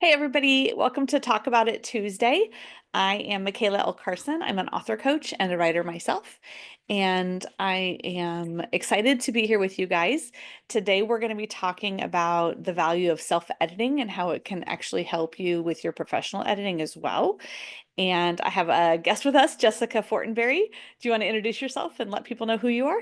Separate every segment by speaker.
Speaker 1: Hey everybody, welcome to Talk About It Tuesday. I am Michaela L. Carson. I'm an author coach and a writer myself, and I am excited to be here with you guys. Today we're going to be talking about the value of self-editing and how it can actually help you with your professional editing as well. And I have a guest with us, Jessica Fortenberry. Do you want to introduce yourself and let people know who you are?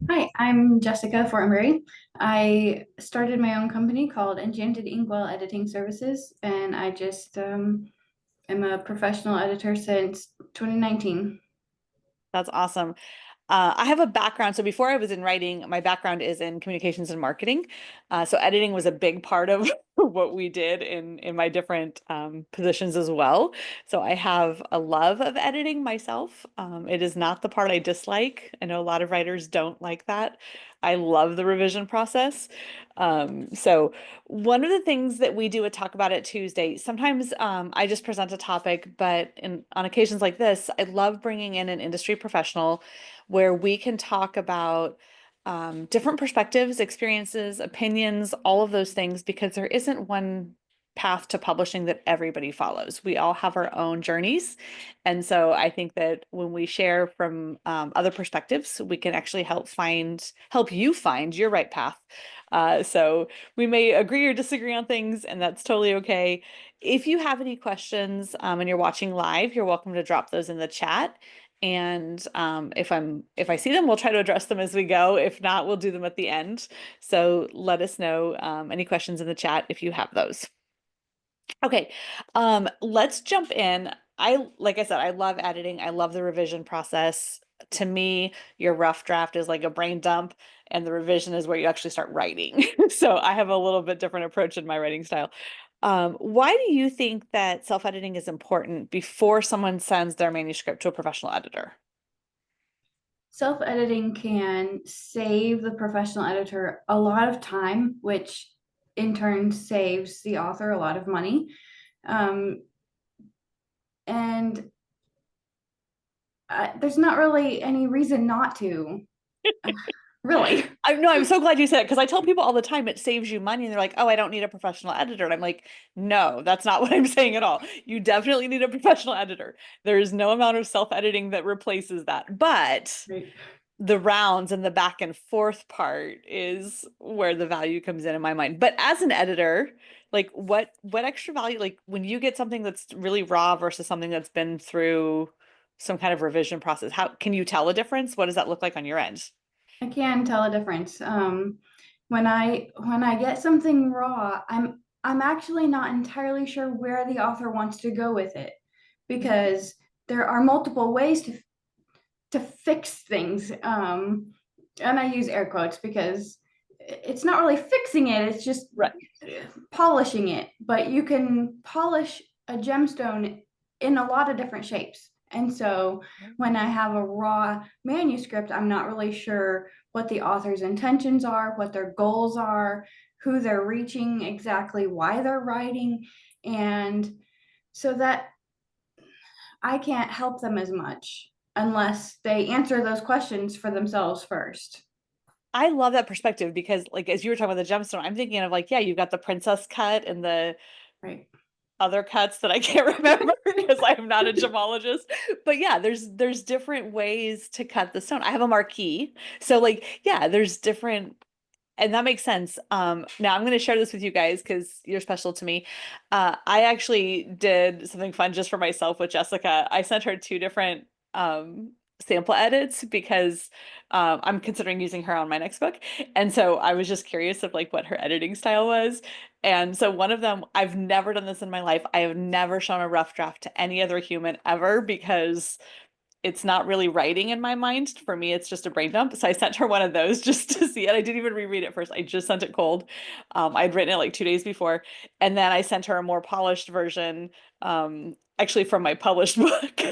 Speaker 2: Hi, I'm Jessica Fortenberry. I started my own company called Enchanted Inkwell Editing Services, and I just am a professional editor since 2019.
Speaker 1: That's awesome. I have a background. So before I was in writing, my background is in communications and marketing. So editing was a big part of what we did in my different positions as well. So I have a love of editing myself. It is not the part I dislike. I know a lot of writers don't like that. I love the revision process. So one of the things that we do at Talk About It Tuesday, sometimes I just present a topic, but on occasions like this, I love bringing in an industry professional where we can talk about different perspectives, experiences, opinions, all of those things, because there isn't one path to publishing that everybody follows. We all have our own journeys. And so I think that when we share from other perspectives, we can actually help you find your right path. So we may agree or disagree on things, and that's totally okay. If you have any questions and you're watching live, you're welcome to drop those in the chat. And if I see them, we'll try to address them as we go. If not, we'll do them at the end. So let us know any questions in the chat if you have those. Okay, let's jump in. Like I said, I love editing. I love the revision process. To me, your rough draft is like a brain dump, and the revision is where you actually start writing. So I have a little bit different approach in my writing style. Why do you think that self-editing is important before someone sends their manuscript to a professional editor?
Speaker 2: Self-editing can save the professional editor a lot of time, which in turn saves the author a lot of money. Um, and there's not really any reason not to, really.
Speaker 1: I'm so glad you said it because I tell people all the time it saves you money and they're like, oh, I don't need a professional editor. And I'm like, no, that's not what I'm saying at all. You definitely need a professional editor. There is no amount of self-editing that replaces that. But
Speaker 2: Right.
Speaker 1: the rounds and the back and forth part is where the value comes in my mind. But as an editor, like what extra value, like when you get something that's really raw versus something that's been through some kind of revision process, how can you tell a difference? What does that look like on your end?
Speaker 2: I can tell a difference. When I get something raw, I'm actually not entirely sure where the author wants to go with it because there are multiple ways to fix things. And I use air quotes because it's not really fixing it, it's just
Speaker 1: Right.
Speaker 2: polishing it. But you can polish a gemstone in a lot of different shapes. And so when I have a raw manuscript, I'm not really sure what the author's intentions are, what their goals are, who they're reaching, exactly why they're writing. And so that I can't help them as much unless they answer those questions for themselves first.
Speaker 1: I love that perspective because, like, as you were talking about the gemstone, I'm thinking of like, yeah, you've got the princess cut and the
Speaker 2: Right.
Speaker 1: other cuts that I can't remember because I'm not a gemologist. But yeah, there's different ways to cut the stone. I have a marquee, so like, yeah, there's different, and that makes sense. Now I'm going to share this with you guys because you're special to me. I actually did something fun just for myself with Jessica. I sent her two different sample edits because I'm considering using her on my next book. And so I was just curious of like what her editing style was. And so one of them, I've never done this in my life. I have never shown a rough draft to any other human ever because it's not really writing in my mind. For me, it's just a brain dump. So I sent her one of those just to see it. I didn't even reread it first. I just sent it cold. I'd written it like 2 days before. And then I sent her a more polished version, actually from my published book,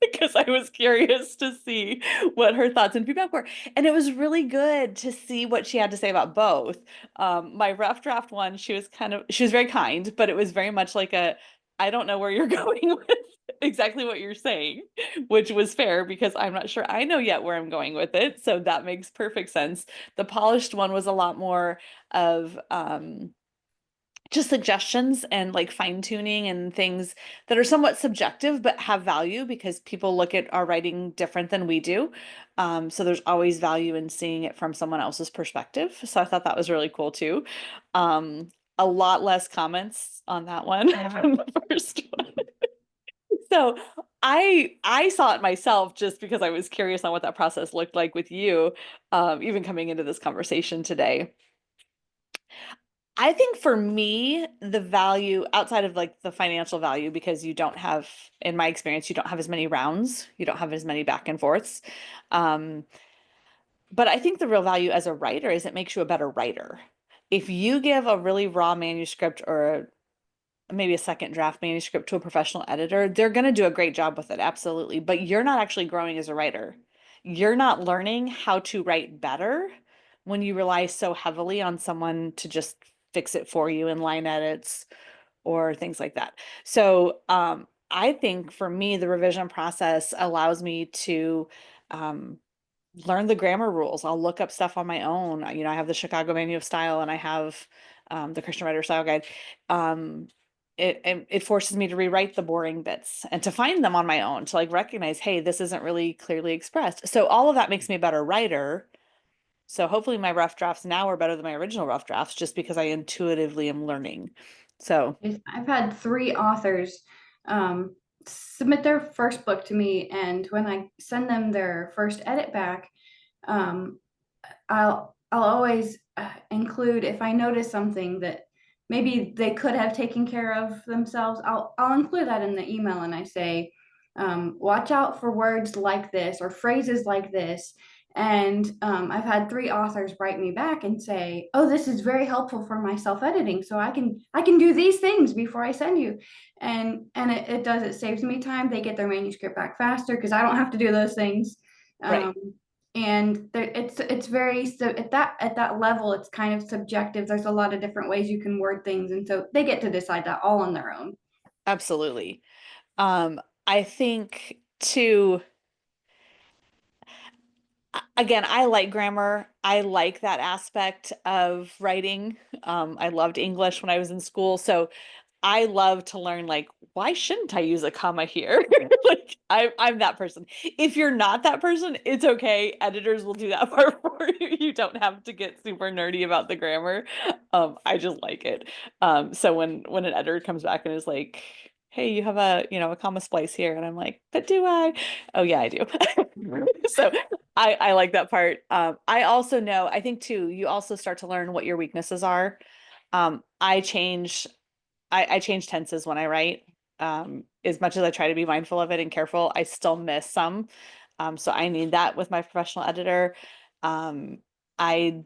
Speaker 1: because I was curious to see what her thoughts and feedback were. And it was really good to see what she had to say about both. My rough draft one, she was very kind, but it was very much like I don't know where you're going with exactly what you're saying, which was fair because I'm not sure I know yet where I'm going with it. So that makes perfect sense. The polished one was a lot more of just suggestions and like fine tuning and things that are somewhat subjective but have value because people look at our writing different than we do. So there's always value in seeing it from someone else's perspective. So I thought that was really cool too. A lot less comments on that one than the first one. So I saw it myself just because I was curious on what that process looked like with you, even coming into this conversation today. I think for me, the value outside of like the financial value, because you don't have, in my experience, you don't have as many rounds, you don't have as many back and forths. Um, but I think the real value as a writer is it makes you a better writer. If you give a really raw manuscript or maybe a second draft manuscript to a professional editor, they're going to do a great job with it, absolutely. But you're not actually growing as a writer. You're not learning how to write better when you rely so heavily on someone to just fix it for you in line edits or things like that. So I think for me, the revision process allows me to um, learn the grammar rules. I'll look up stuff on my own. You know, I have the Chicago Manual of Style and I have the Christian Writer Style Guide. Um, it forces me to rewrite the boring bits and to find them on my own, to like recognize, hey, this isn't really clearly expressed. So all of that makes me a better writer. So hopefully my rough drafts now are better than my original rough drafts just because I intuitively am learning. So
Speaker 2: I've had three authors submit their first book to me, and when I send them their first edit back, um, I'll always include, if I notice something that maybe they could have taken care of themselves, I'll include that in the email, and I say, watch out for words like this or phrases like this. And I've had three authors write me back and say, "Oh, this is very helpful for my self editing, so I can do these things before I send you." And it does, it saves me time. They get their manuscript back faster because I don't have to do those things.
Speaker 1: right.
Speaker 2: Um, and there, it's very, so at that level, it's kind of subjective. There's a lot of different ways you can word things, and so they get to decide that all on their own.
Speaker 1: Absolutely. I think too, again, I like grammar. I like that aspect of writing. I loved English when I was in school. So I love to learn like why shouldn't I use a comma here? Like I'm that person. If you're not that person, it's okay. Editors will do that part for you. You don't have to get super nerdy about the grammar. I just like it. So when an editor comes back and is like, "Hey, you have a, you know, a comma splice here," and I'm like, "But do I?" Oh yeah, I do. So I like that part. I also know, I think too, you also start to learn what your weaknesses are. I change I change tenses when I write. As much as I try to be mindful of it and careful, I still miss some. So I need that with my professional editor. Um, I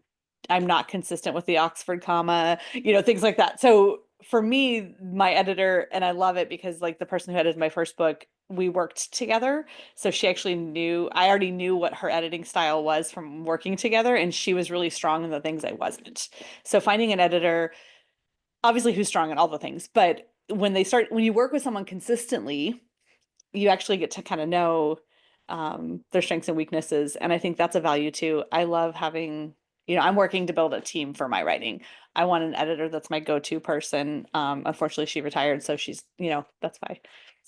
Speaker 1: I'm not consistent with the Oxford comma, you know, things like that. So for me, my editor, and I love it because like the person who edited my first book, we worked together. So she actually knew, I already knew what her editing style was from working together, and she was really strong in the things I wasn't. So finding an editor obviously who's strong in all the things, but when you work with someone consistently, you actually get to kind of know their strengths and weaknesses. And I think that's a value too. I love having, you know, I'm working to build a team for my writing. I want an editor that's my go-to person. Unfortunately, she retired, so she's, you know, that's why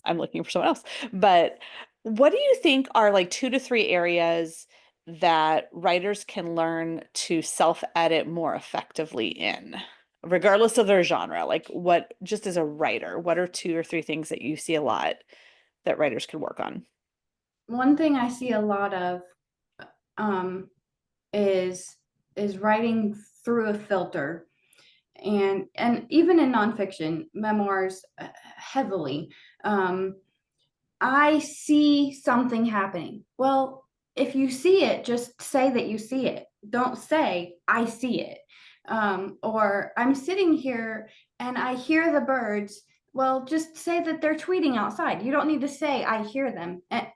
Speaker 1: I'm looking for someone else. But what do you think are like 2 to 3 areas that writers can learn to self-edit more effectively in, regardless of their genre? Like what, just as a writer, what are 2 or 3 things that you see a lot that writers can work on?
Speaker 2: One thing I see a lot of um, is writing through a filter, and even in nonfiction memoirs, heavily. Um, I see something happening. Well, if you see it, just say that you see it. Don't say, I see it. Or I'm sitting here and I hear the birds. Well, just say that they're tweeting outside. You don't need to say, I hear them. And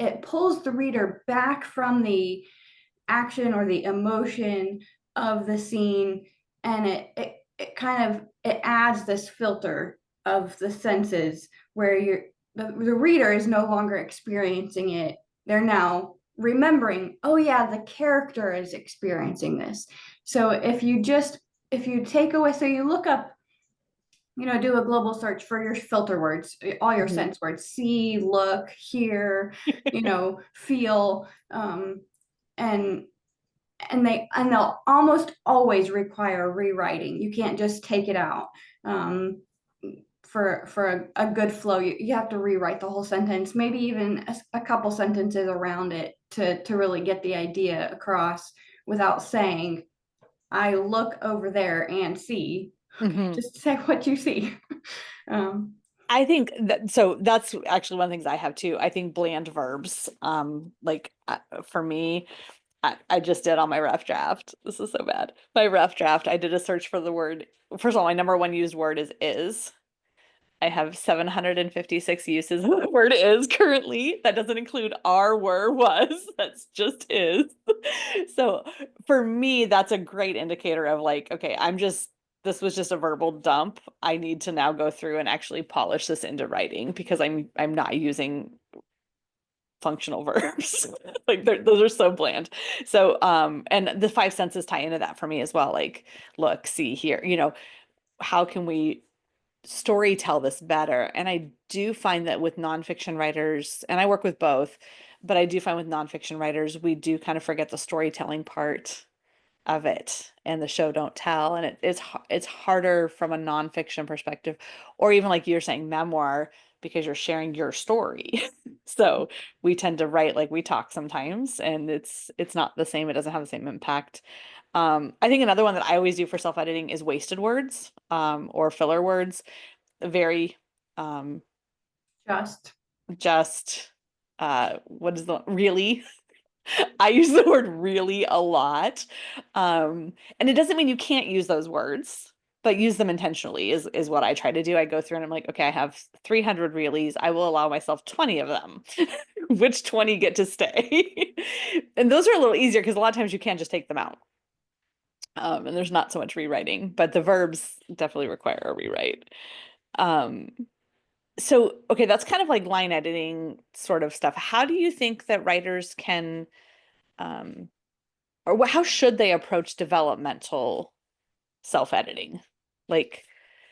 Speaker 2: it pulls the reader back from the action or the emotion of the scene, and it kind of, it adds this filter of the senses where the reader is no longer experiencing it. They're now remembering, oh yeah, the character is experiencing this. So if you take away, so you look up do a global search for your filter words, all your
Speaker 1: Mhm.
Speaker 2: sense words, see, look, hear, feel, and they'll almost always require rewriting. You can't just take it out. For a good flow, you have to rewrite the whole sentence, maybe even a couple sentences around it to really get the idea across without saying, I look over there and see. Okay,
Speaker 1: Mhm.
Speaker 2: just say what you see. um,
Speaker 1: I think that so that's actually one of the things I have too. I think bland verbs, for me, I just did on my rough draft. This is so bad. My rough draft, I did a search for the word. First of all, my number one used word is. I have 756 uses of the word is currently. That doesn't include are, were, was. That's just is. So for me, that's a great indicator of like, okay, this was just a verbal dump. I need to now go through and actually polish this into writing because I'm not using functional verbs. Like those are so bland. So and the five senses tie into that for me as well. Like look, see, hear, how can we story tell this better? And I do find that with nonfiction writers, and I work with both, but I do find with nonfiction writers, we do kind of forget the storytelling part of it and the show don't tell. And it's harder from a nonfiction perspective, or even like you're saying, memoir, because you're sharing your story. So we tend to write like we talk sometimes, and it's not the same. It doesn't have the same impact. I think another one that I always do for self-editing is wasted words, or filler words. Very um
Speaker 2: just
Speaker 1: just what is the really I use the word really a lot. And it doesn't mean you can't use those words, but use them intentionally is what I try to do. I go through and I'm like, okay, I have 300 reallys. I will allow myself 20 of them. Which 20 get to stay? And those are a little easier because a lot of times you can't just take them out. And there's not so much rewriting, but the verbs definitely require a rewrite. Um, so, okay, that's kind of like line editing sort of stuff. How do you think that writers can um, how should they approach developmental self-editing? Like,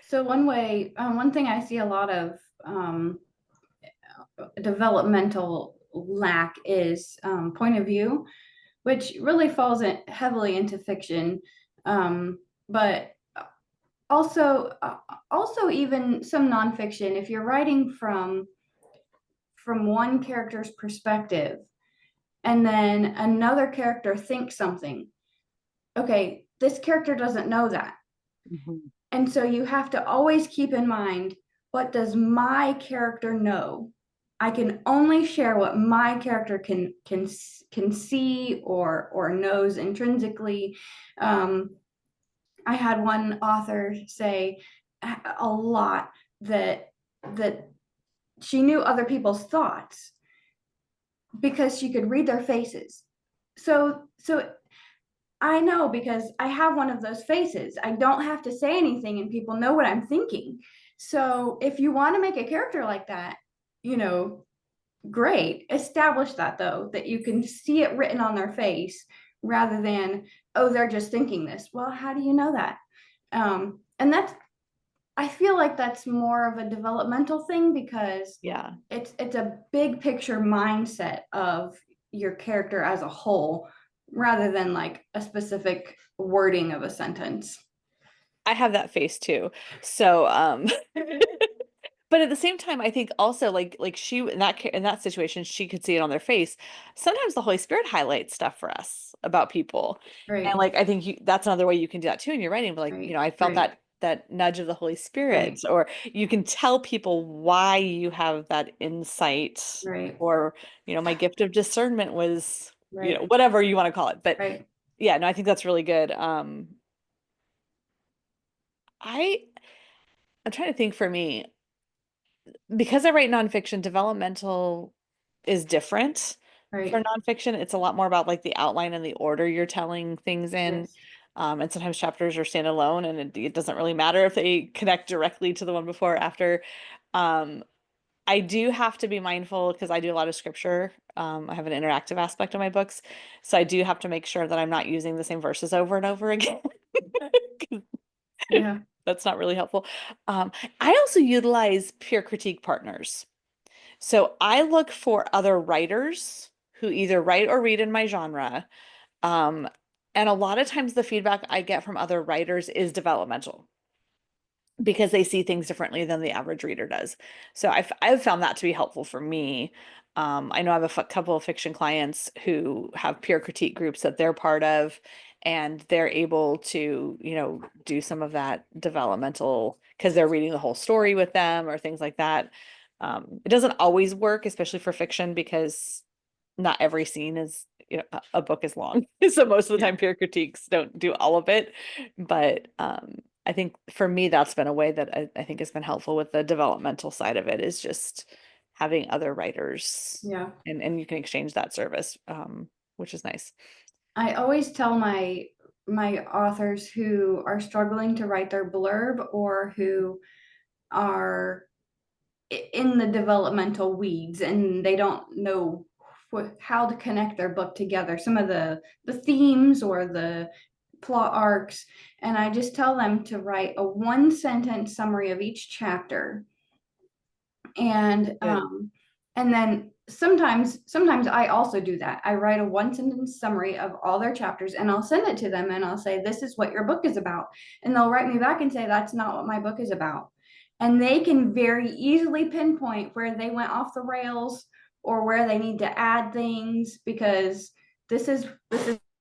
Speaker 2: So one thing I see a lot of developmental lack is point of view, which really falls heavily into fiction, but also also even some nonfiction. If you're writing from one character's perspective, and then another character thinks something, okay, this character doesn't know that.
Speaker 1: Mhm.
Speaker 2: And so you have to always keep in mind, what does my character know? I can only share what my character can see or knows intrinsically. I had one author say a lot that she knew other people's thoughts because she could read their faces. So I know because I have one of those faces. I don't have to say anything and people know what I'm thinking. So if you want to make a character like that, you know, great. Establish that though, that you can see it written on their face rather than, oh, they're just thinking this. Well, how do you know that? And I feel like that's more of a developmental thing because
Speaker 1: Yeah.
Speaker 2: it's a big picture mindset of your character as a whole rather than like a specific wording of a sentence.
Speaker 1: I have that face too. So, but at the same time, I think also like she in that situation, she could see it on their face. Sometimes the Holy Spirit highlights stuff for us about people. And
Speaker 2: Right,
Speaker 1: like I think that's another way you can do that too in your writing. But like,
Speaker 2: right,
Speaker 1: I felt
Speaker 2: right,
Speaker 1: that nudge of the Holy Spirit,
Speaker 2: right,
Speaker 1: or you can tell people why you have that insight,
Speaker 2: right,
Speaker 1: or my gift of discernment was,
Speaker 2: right,
Speaker 1: whatever you want to call it. But
Speaker 2: right,
Speaker 1: yeah, no, I think that's really good. I I'm trying to think for me, because I write nonfiction, developmental is different for
Speaker 2: right.
Speaker 1: nonfiction. It's a lot more about like the outline and the order you're telling things in.
Speaker 2: Yes.
Speaker 1: And sometimes chapters are standalone and it doesn't really matter if they connect directly to the one before or after. Um, I do have to be mindful because I do a lot of scripture. I have an interactive aspect of my books. So I do have to make sure that I'm not using the same verses over and over again.
Speaker 2: Yeah.
Speaker 1: That's not really helpful. Um, I also utilize peer critique partners. So I look for other writers who either write or read in my genre. Um, and a lot of times the feedback I get from other writers is developmental because they see things differently than the average reader does. So I've found that to be helpful for me. I know I have a couple of fiction clients who have peer critique groups that they're part of, and they're able to, do some of that developmental because they're reading the whole story with them or things like that. It doesn't always work, especially for fiction, because not every scene is, a book is long. So most of the
Speaker 2: Yeah.
Speaker 1: time peer critiques don't do all of it. But I think for me, that's been a way that I think has been helpful with the developmental side of it, is just having other writers,
Speaker 2: Yeah.
Speaker 1: and you can exchange that service, which is nice.
Speaker 2: I always tell my authors who are struggling to write their blurb or who are in the developmental weeds and they don't know how to connect their book together, some of the themes or the plot arcs, and I just tell them to write a one sentence summary of each chapter. and
Speaker 1: Good.
Speaker 2: um and then sometimes I also do that. I write a one sentence summary of all their chapters and I'll send it to them and I'll say, this is what your book is about, and they'll write me back and say, that's not what my book is about. And they can very easily pinpoint where they went off the rails or where they need to add things, because this is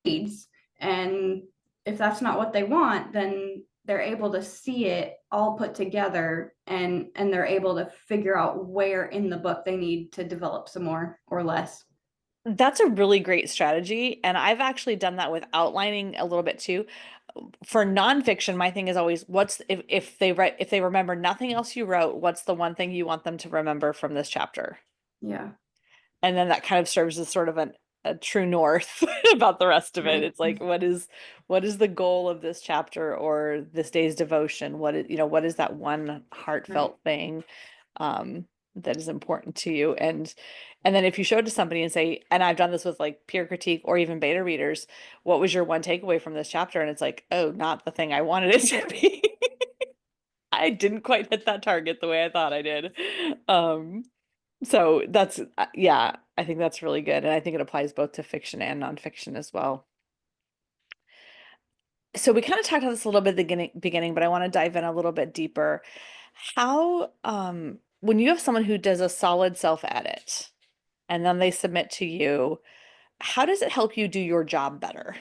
Speaker 2: needs. And if that's not what they want, then they're able to see it all put together, and they're able to figure out where in the book they need to develop some more or less.
Speaker 1: That's a really great strategy. And I've actually done that with outlining a little bit too. For nonfiction, my thing is always, what's if they remember nothing else you wrote, what's the one thing you want them to remember from this chapter?
Speaker 2: Yeah.
Speaker 1: And then that kind of serves as sort of a true north about the rest of it.
Speaker 2: Right.
Speaker 1: It's like, what is the goal of this chapter or this day's devotion? What is that one
Speaker 2: Right.
Speaker 1: heartfelt thing that is important to you? And then if you show it to somebody and say, and I've done this with like peer critique or even beta readers, what was your one takeaway from this chapter? And it's like, oh, not the thing I wanted it to be. I didn't quite hit that target the way I thought I did. Um, so that's, yeah, I think that's really good. And I think it applies both to fiction and nonfiction as well. So we kind of talked about this a little bit at the beginning, but I want to dive in a little bit deeper. How, when you have someone who does a solid self-edit and then they submit to you, how does it help you do your job better?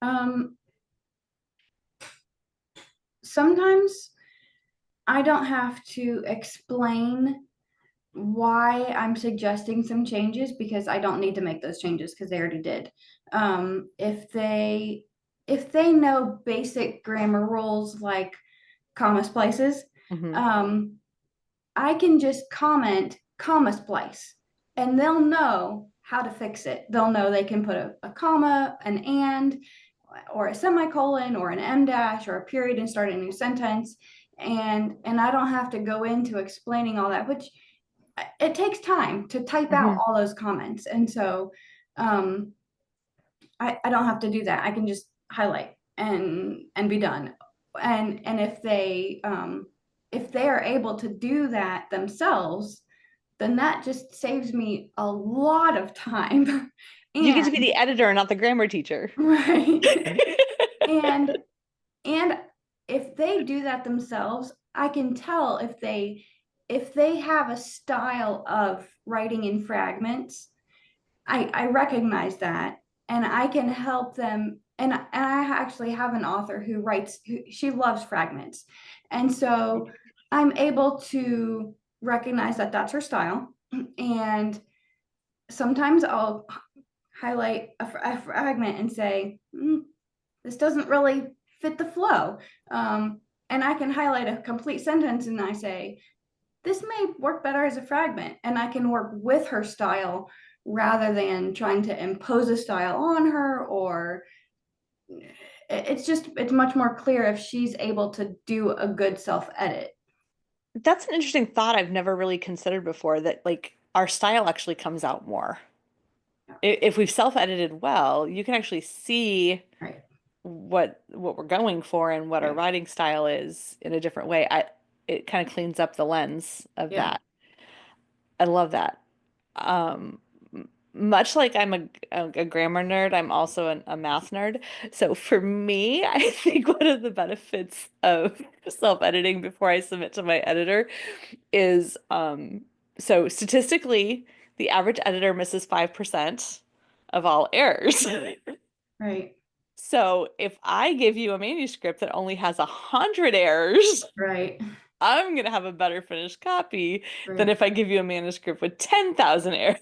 Speaker 2: um Sometimes I don't have to explain why I'm suggesting some changes, because I don't need to make those changes because they already did. If they know basic grammar rules like comma splices,
Speaker 1: Hmm.
Speaker 2: um, I can just comment comma splice and they'll know how to fix it. They'll know they can put a comma, an and, or a semicolon, or an em dash, or a period and start a new sentence. And I don't have to go into explaining all that, which it takes time to type out
Speaker 1: Hmm.
Speaker 2: all those comments. And so um, I don't have to do that. I can just highlight and be done. And if they are able to do that themselves, then that just saves me a lot of time.
Speaker 1: You get to
Speaker 2: And
Speaker 1: be the editor, not the grammar teacher.
Speaker 2: right. and and if they do that themselves, I can tell if they have a style of writing in fragments. I recognize that, and I can help them. And I actually have an author who writes, she loves fragments. And so I'm able to recognize that that's her style. And sometimes I'll highlight a fragment and say, this doesn't really fit the flow. And I can highlight a complete sentence and I say, this may work better as a fragment. And I can work with her style rather than trying to impose a style on her. Or it's much more clear if she's able to do a good self edit.
Speaker 1: That's an interesting thought I've never really considered before, that like our style actually comes out more. If we've self-edited well, you can actually see
Speaker 2: Right.
Speaker 1: what we're going for and what our
Speaker 2: Right.
Speaker 1: writing style is in a different way. It kind of cleans up the lens of
Speaker 2: Yeah.
Speaker 1: that. I love that. Much like I'm a grammar nerd, I'm also a math nerd. So for me, I think one of the benefits of self-editing before I submit to my editor is so statistically, the average editor misses 5% of all errors.
Speaker 2: Right.
Speaker 1: So if I give you a manuscript that only has 100 errors,
Speaker 2: Right.
Speaker 1: I'm gonna have a better finished copy than
Speaker 2: Right.
Speaker 1: if I give you a manuscript with 10,000 errors.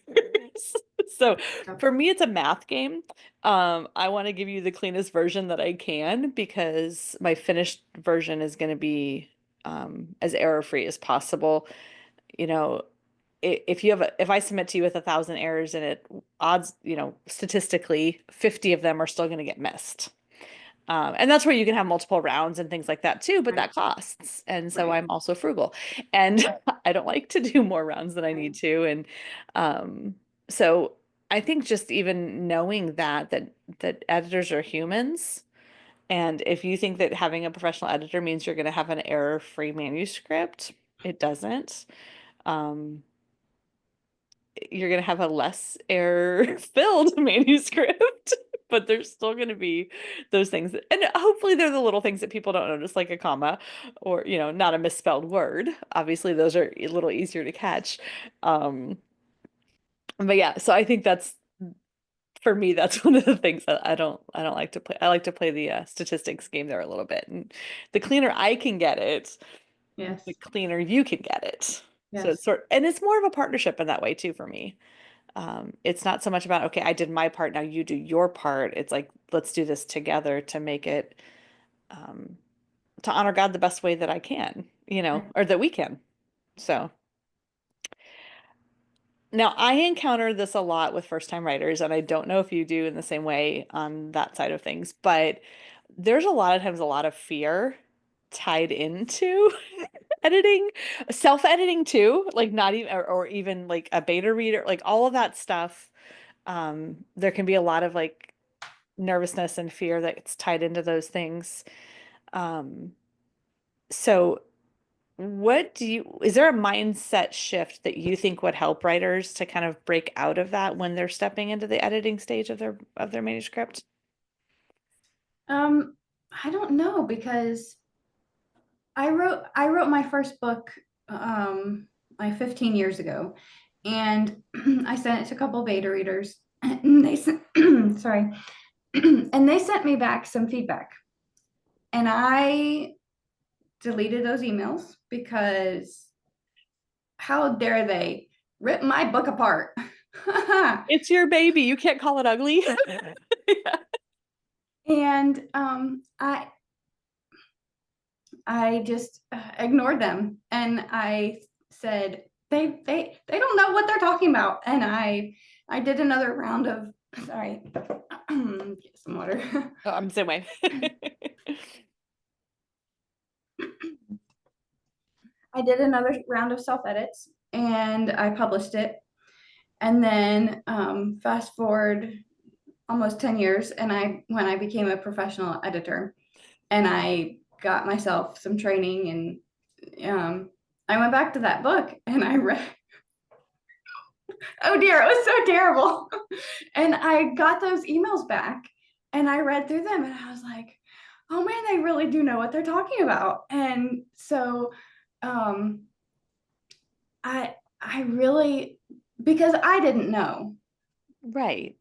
Speaker 1: So
Speaker 2: Yep.
Speaker 1: for me, it's a math game. I want to give you the cleanest version that I can because my finished version is going to be as error-free as possible. You know, if you have if I submit to you with 1,000 errors in it, odds, statistically, 50 of them are still going to get missed. And that's where you can have multiple rounds and things like that too, but
Speaker 2: Right.
Speaker 1: that costs. And so
Speaker 2: Right.
Speaker 1: I'm also frugal. And I don't like to do more rounds than I
Speaker 2: Right.
Speaker 1: need to. And um, so I think just even knowing that editors are humans, and if you think that having a professional editor means you're going to have an error-free manuscript, it doesn't. Um, you're going to have a less error-filled manuscript, but there's still going to be those things. And hopefully they're the little things that people don't notice, like a comma or, not a misspelled word. Obviously, those are a little easier to catch. Um, but yeah, so I think that's for me, that's one of the things that I don't like to play. I like to play the statistics game there a little bit. And the cleaner I can get it, the
Speaker 2: Yes.
Speaker 1: cleaner you can get it. So
Speaker 2: Yes.
Speaker 1: and it's more of a partnership in that way too for me. It's not so much about, okay, I did my part, now you do your part. It's like, let's do this together to make it, um, to honor God the best way that I can,
Speaker 2: Right.
Speaker 1: or that we can. So now I encounter this a lot with first-time writers, and I don't know if you do in the same way on that side of things, but there's a lot of times a lot of fear tied into editing, self-editing too, like not even, or even like a beta reader, like all of that stuff. There can be a lot of like nervousness and fear that's tied into those things. Um, so is there a mindset shift that you think would help writers to kind of break out of that when they're stepping into the editing stage of their manuscript?
Speaker 2: Um, I don't know because I wrote my first book like 15 years ago, and I sent it to a couple beta readers, and they sent sorry, and they sent me back some feedback, and I deleted those emails because how dare they rip my book apart?
Speaker 1: It's your baby. You can't call it ugly. Yeah.
Speaker 2: And I just ignored them, and I said they don't know what they're talking about. And I did another round of sorry, get some water.
Speaker 1: Oh, I'm the same way.
Speaker 2: I did another round of self edits, and I published it. And then fast forward almost 10 years, and when I became a professional editor, and I got myself some training, and I went back to that book and I read, oh dear, it was so terrible. And I got those emails back and I read through them and I was like, oh man, they really do know what they're talking about. And so um, I really, because I didn't know
Speaker 1: Right.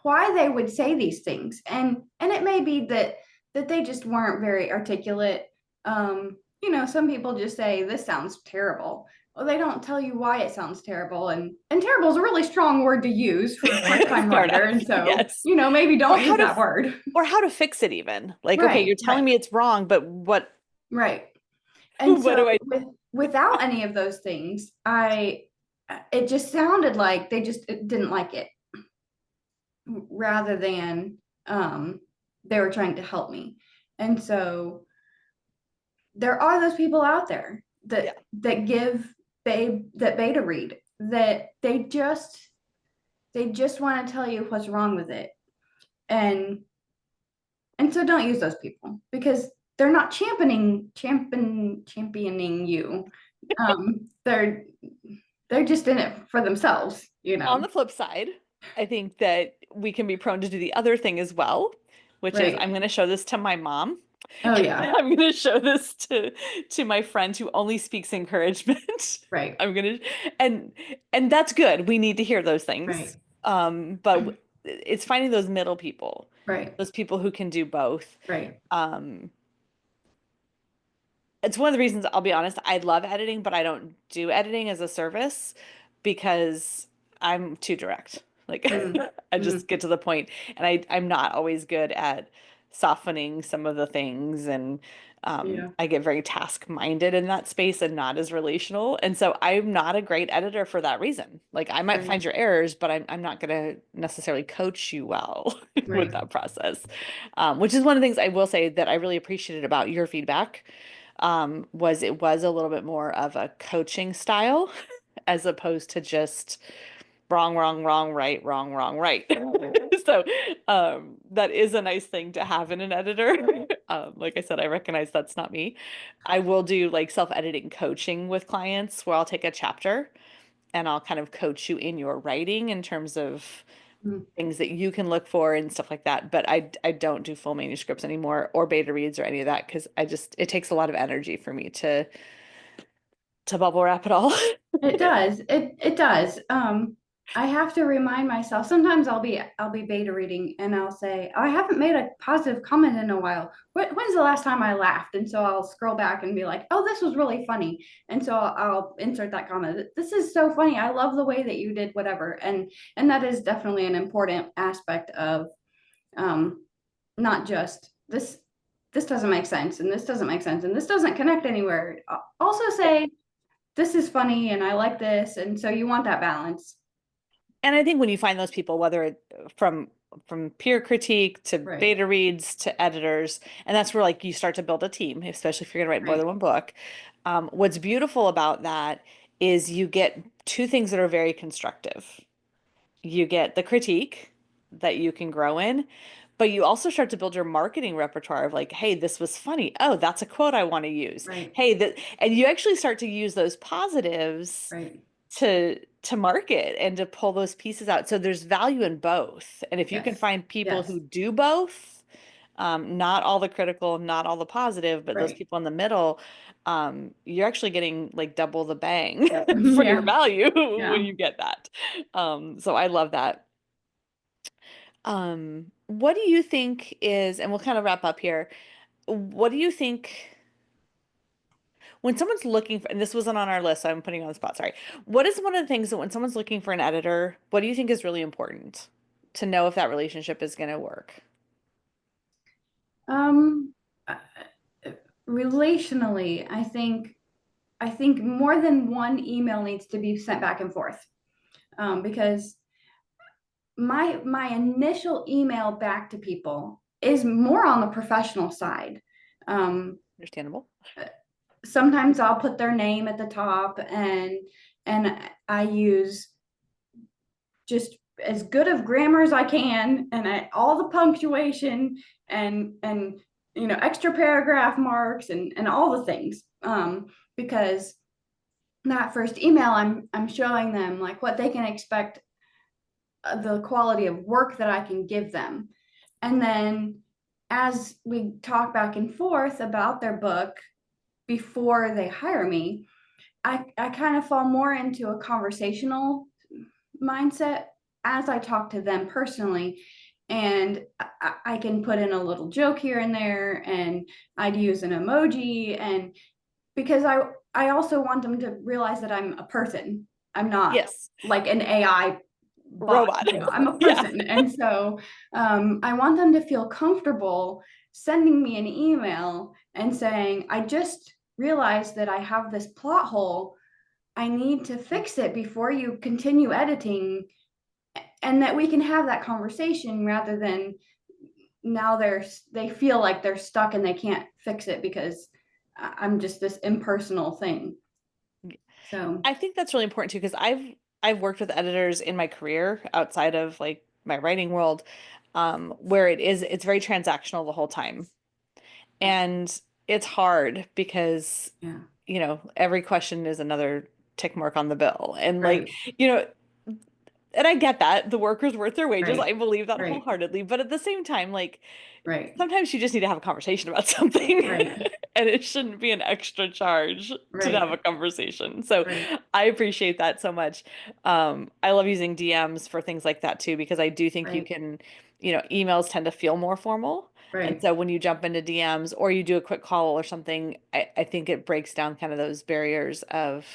Speaker 2: why they would say these things, and it may be that they just weren't very articulate. Some people just say this sounds terrible. Well, they don't tell you why it sounds terrible, and terrible is a really strong word to use for a first-time
Speaker 1: Fair
Speaker 2: writer,
Speaker 1: enough.
Speaker 2: and so
Speaker 1: Yes.
Speaker 2: maybe
Speaker 1: Or
Speaker 2: don't
Speaker 1: how
Speaker 2: use
Speaker 1: to
Speaker 2: that word.
Speaker 1: or how to fix it even. Like, okay,
Speaker 2: Right,
Speaker 1: you're
Speaker 2: right,
Speaker 1: telling me it's wrong, but what
Speaker 2: right. And
Speaker 1: what
Speaker 2: so
Speaker 1: do I
Speaker 2: without any of those things, it just sounded like they just didn't like it, rather than they were trying to help me. And so there are those people out there
Speaker 1: Yeah.
Speaker 2: that give that beta read, that they just want to tell you what's wrong with it. And And so don't use those people because they're not championing you. Um, they're they're just in it for themselves, you
Speaker 1: On
Speaker 2: know.
Speaker 1: the flip side, I think that we can be prone to do the other thing as well, which is I'm
Speaker 2: Right.
Speaker 1: going to show this to my mom.
Speaker 2: Oh yeah.
Speaker 1: I'm going to show this to my friend who only speaks encouragement.
Speaker 2: Right.
Speaker 1: I'm going to and and that's good. We need to hear those things.
Speaker 2: Right.
Speaker 1: But it's finding those middle people,
Speaker 2: Right.
Speaker 1: those people who can do both.
Speaker 2: Right.
Speaker 1: Um, it's one of the reasons, I'll be honest, I love editing, but I don't do editing as a service because I'm too direct. Like
Speaker 2: Mm,
Speaker 1: I
Speaker 2: mm,
Speaker 1: just get to the point and I'm not always good at softening some of the things and
Speaker 2: yeah.
Speaker 1: I get very task-minded in that space and not as relational. And so I'm not a great editor for that reason. Like I might
Speaker 2: Right.
Speaker 1: find your errors, but I'm not gonna necessarily coach you well with
Speaker 2: Right.
Speaker 1: that process. Which is one of the things I will say that I really appreciated about your feedback was it was a little bit more of a coaching style as opposed to just wrong, wrong, wrong, right, wrong, wrong, right. So that is a nice thing to have in an editor. Like I said, I recognize that's not me. I will do like self-editing coaching with clients where I'll take a chapter and I'll kind of coach you in your writing in terms of
Speaker 2: Mm.
Speaker 1: things that you can look for and stuff like that. But I don't do full manuscripts anymore or beta reads or any of that because I just it takes a lot of energy for me to bubble wrap it all.
Speaker 2: It does. It does. I have to remind myself. Sometimes I'll be beta reading and I'll say, "Oh, I haven't made a positive comment in a while. When's the last time I laughed?" And so I'll scroll back and be like, "Oh, this was really funny." And so I'll insert that comment. This is so funny. I love the way that you did whatever. And that is definitely an important aspect of um, not just this doesn't make sense and this doesn't make sense and this doesn't connect anywhere. Also say this is funny and I like this. And so you want that balance.
Speaker 1: And I think when you find those people, whether it from peer critique to
Speaker 2: Right.
Speaker 1: beta reads to editors, and that's where like you start to build a team, especially if you're going to write more
Speaker 2: Right.
Speaker 1: than one book. What's beautiful about that is you get two things that are very constructive. You get the critique that you can grow in, but you also start to build your marketing repertoire of like, hey, this was funny. Oh, that's a quote I want to use.
Speaker 2: Right.
Speaker 1: Hey, that, and you actually start to use those positives
Speaker 2: Right.
Speaker 1: to market and to pull those pieces out. So there's value in both. And if you can
Speaker 2: Yes.
Speaker 1: find people
Speaker 2: Yes.
Speaker 1: who do both, not all the critical, not all the positive, but those
Speaker 2: Right.
Speaker 1: people in the middle, you're actually getting like double the bang for your
Speaker 2: Yeah.
Speaker 1: value when
Speaker 2: Yeah.
Speaker 1: you get that. So I love that. What do you think is, and we'll kind of wrap up here. What do you think when someone's looking for, and this wasn't on our list, so I'm putting you on the spot, sorry. What is one of the things that when someone's looking for an editor, what do you think is really important to know if that relationship is going to work?
Speaker 2: Um, uh, Relationally, I think more than one email needs to be sent back and forth. Because my initial email back to people is more on the professional side. Um,
Speaker 1: Understandable.
Speaker 2: Sometimes I'll put their name at the top and I use just as good of grammar as I can and all the punctuation and extra paragraph marks and all the things because that first email I'm showing them like what they can expect the quality of work that I can give them. And then as we talk back and forth about their book before they hire me, I kind of fall more into a conversational mindset as I talk to them personally. And I can put in a little joke here and there, and I'd use an emoji. And because I also want them to realize that I'm a person. I'm not
Speaker 1: Yes.
Speaker 2: like an AI bot.
Speaker 1: Robot.
Speaker 2: I'm a
Speaker 1: Yeah.
Speaker 2: person. And so I want them to feel comfortable sending me an email and saying, I just realized that I have this plot hole. I need to fix it before you continue editing, and that we can have that conversation rather than now they feel like they're stuck and they can't fix it because I'm just this impersonal thing. So
Speaker 1: I think that's really important too, because I've worked with editors in my career outside of like my writing world. where it's very transactional the whole time. And it's hard because,
Speaker 2: Yeah.
Speaker 1: every question is another tick mark on the bill. And like,
Speaker 2: Right.
Speaker 1: you know, and I get that the worker's worth their wages.
Speaker 2: Right.
Speaker 1: I believe that
Speaker 2: Right.
Speaker 1: wholeheartedly. But at the same time, like,
Speaker 2: Right.
Speaker 1: sometimes you just need to have a conversation about something.
Speaker 2: Right.
Speaker 1: And it shouldn't be an extra charge to have
Speaker 2: Right.
Speaker 1: a conversation. So
Speaker 2: Right.
Speaker 1: I appreciate that so much. I love using DMs for things like that too, because I do think you
Speaker 2: Right.
Speaker 1: can, emails tend to feel more formal. And
Speaker 2: Right.
Speaker 1: so when you jump into DMs or you do a quick call or something, I think it breaks down kind of those barriers of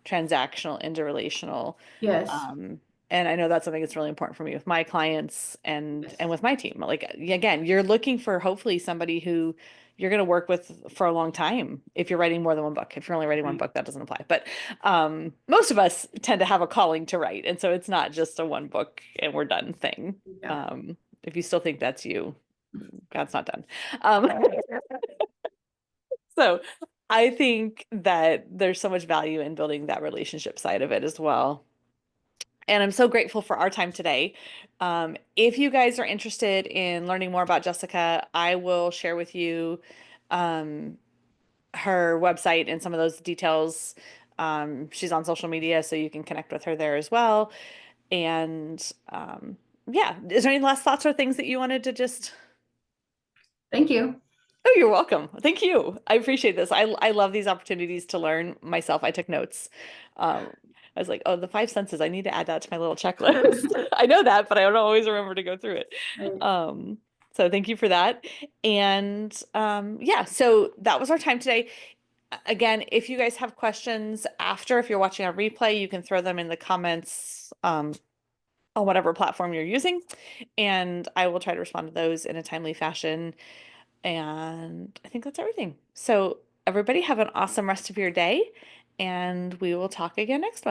Speaker 1: transactional into relational.
Speaker 2: Yes.
Speaker 1: Um, and I know that's something that's really important for me with my clients and
Speaker 2: Yes.
Speaker 1: with my team. Like again, you're looking for hopefully somebody who you're going to work with for a long time if you're writing more than one book. If you're only writing one
Speaker 2: Right.
Speaker 1: book, that doesn't apply. But most of us tend to have a calling to write, and so it's not just a one book and we're done thing.
Speaker 2: Yeah.
Speaker 1: If you still think that's you, God's not done. Um, so I think that there's so much value in building that relationship side of it as well. And I'm so grateful for our time today. If you guys are interested in learning more about Jessica, I will share with you um, her website and some of those details. She's on social media, so you can connect with her there as well. And yeah, is there any last thoughts or things that you wanted to just
Speaker 2: Thank you.
Speaker 1: Oh, you're welcome. Thank you. I appreciate this. I love these opportunities to learn myself. I took notes. I was like, oh, the five senses. I need to add that to my little checklist. I know that, but I don't always remember to go through it.
Speaker 2: Right.
Speaker 1: So thank you for that. And yeah, so that was our time today. Again, if you guys have questions after, if you're watching on replay, you can throw them in the comments on whatever platform you're using, and I will try to respond to those in a timely fashion. And I think that's everything. So everybody have an awesome rest of your day, and we will talk again next month.